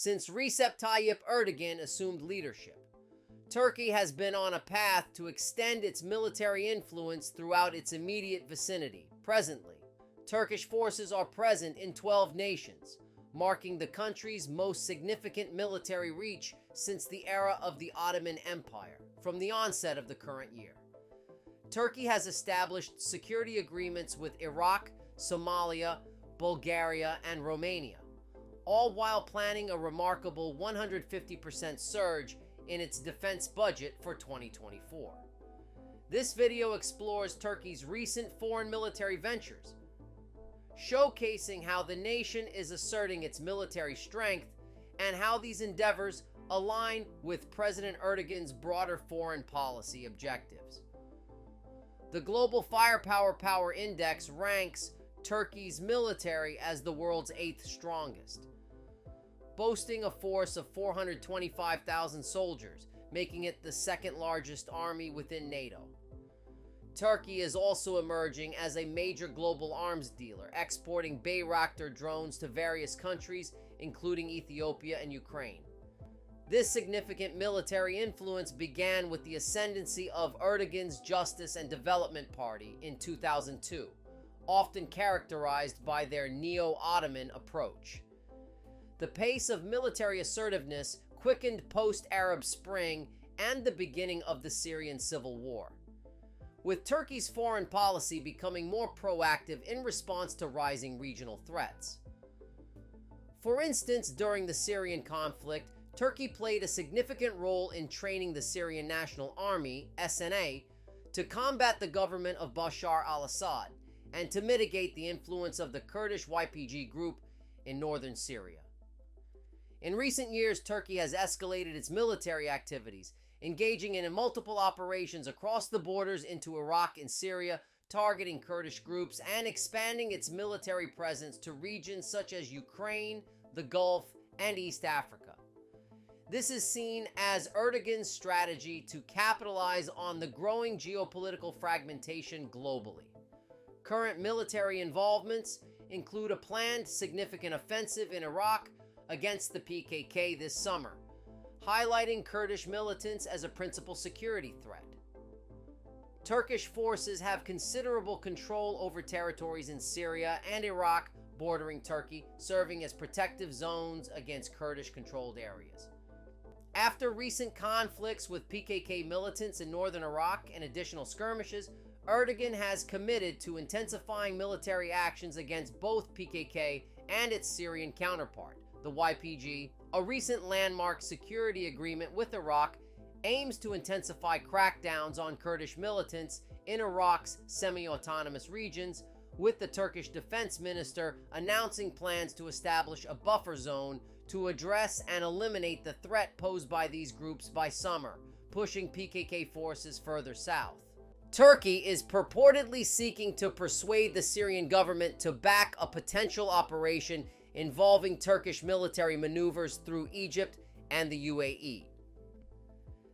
since Recep Tayyip Erdogan assumed leadership. Turkey has been on a path to extend its military influence throughout its immediate vicinity. Presently, Turkish forces are present in 12 nations, marking the country's most significant military reach since the era of the Ottoman Empire, from the onset of the current year. Turkey has established security agreements with Iraq, Somalia, Bulgaria, and Romania, all while planning a remarkable 150% surge in its defense budget for 2024. This video explores Turkey's recent foreign military ventures, showcasing how the nation is asserting its military strength and how these endeavors align with President Erdogan's broader foreign policy objectives. The Global Firepower Power Index ranks Turkey's military as the world's 8th strongest, boasting a force of 425,000 soldiers, making it the second largest army within NATO. Turkey is also emerging as a major global arms dealer, exporting Bayraktar drones to various countries, including Ethiopia and Ukraine. This significant military influence began with the ascendancy of Erdogan's Justice and Development Party in 2002, often characterized by their neo-Ottoman approach. The pace of military assertiveness quickened post-Arab Spring and the beginning of the Syrian civil war, with Turkey's foreign policy becoming more proactive in response to rising regional threats. For instance, during the Syrian conflict, Turkey played a significant role in training the Syrian National Army, SNA, to combat the government of Bashar al-Assad and to mitigate the influence of the Kurdish YPG group in northern Syria. In recent years, Turkey has escalated its military activities, engaging in multiple operations across the borders into Iraq and Syria, targeting Kurdish groups, and expanding its military presence to regions such as Ukraine, the Gulf, and East Africa. This is seen as Erdogan's strategy to capitalize on the growing geopolitical fragmentation globally. Current military involvements include a planned significant offensive in Iraq against the PKK this summer, highlighting Kurdish militants as a principal security threat. Turkish forces have considerable control over territories in Syria and Iraq bordering Turkey, serving as protective zones against Kurdish-controlled areas. After recent conflicts with PKK militants in northern Iraq and additional skirmishes, Erdogan has committed to intensifying military actions against both PKK and its Syrian counterpart, the YPG. A recent landmark security agreement with Iraq aims to intensify crackdowns on Kurdish militants in Iraq's semi-autonomous regions, with the Turkish defense minister announcing plans to establish a buffer zone to address and eliminate the threat posed by these groups by summer, pushing PKK forces further south. Turkey is purportedly seeking to persuade the Syrian government to back a potential operation involving Turkish military maneuvers through Egypt and the UAE.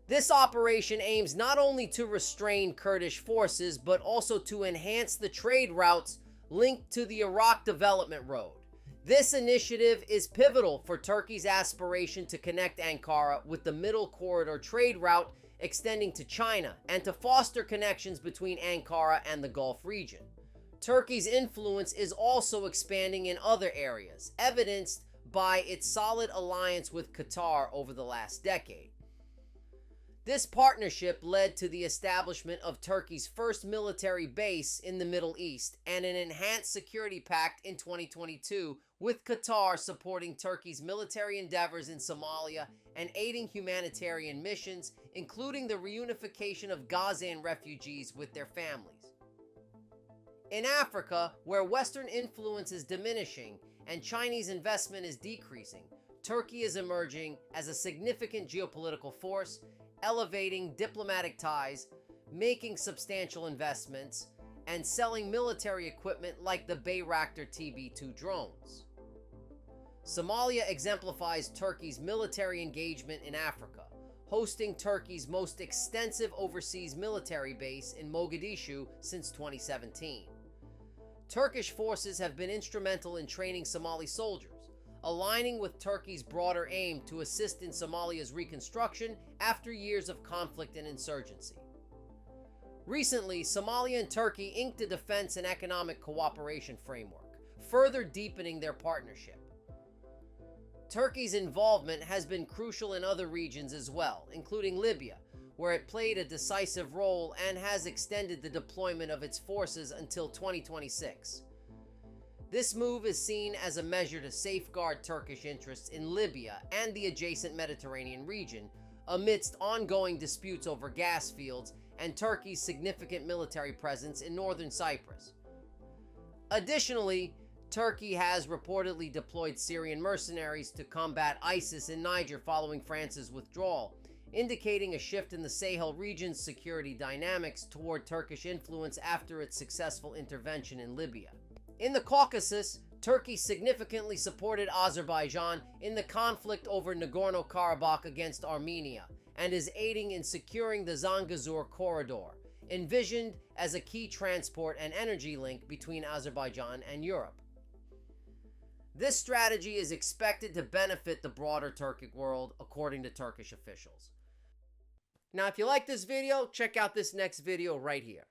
This operation aims not only to restrain Kurdish forces, but also to enhance the trade routes linked to the Iraq Development Road. This initiative is pivotal for Turkey's aspiration to connect Ankara with the Middle Corridor trade route extending to China and to foster connections between Ankara and the Gulf region. Turkey's influence is also expanding in other areas, evidenced by its solid alliance with Qatar over the last decade. This partnership led to the establishment of Turkey's first military base in the Middle East and an enhanced security pact in 2022, with Qatar supporting Turkey's military endeavors in Somalia and aiding humanitarian missions, including the reunification of Gazan refugees with their families. In Africa, where Western influence is diminishing and Chinese investment is decreasing, Turkey is emerging as a significant geopolitical force, elevating diplomatic ties, making substantial investments, and selling military equipment like the Bayraktar TB2 drones. Somalia exemplifies Turkey's military engagement in Africa, hosting Turkey's most extensive overseas military base in Mogadishu since 2017. Turkish forces have been instrumental in training Somali soldiers, aligning with Turkey's broader aim to assist in Somalia's reconstruction after years of conflict and insurgency. Recently, Somalia and Turkey inked a defense and economic cooperation framework, further deepening their partnership. Turkey's involvement has been crucial in other regions as well, including Libya, where it played a decisive role and has extended the deployment of its forces until 2026. This move is seen as a measure to safeguard Turkish interests in Libya and the adjacent Mediterranean region, amidst ongoing disputes over gas fields and Turkey's significant military presence in northern Cyprus. Additionally, Turkey has reportedly deployed Syrian mercenaries to combat ISIS in Niger following France's withdrawal, indicating a shift in the Sahel region's security dynamics toward Turkish influence after its successful intervention in Libya. In the Caucasus, Turkey significantly supported Azerbaijan in the conflict over Nagorno-Karabakh against Armenia and is aiding in securing the Zangezur corridor, envisioned as a key transport and energy link between Azerbaijan and Europe. This strategy is expected to benefit the broader Turkic world, according to Turkish officials. Now, if you like this video, check out this next video right here.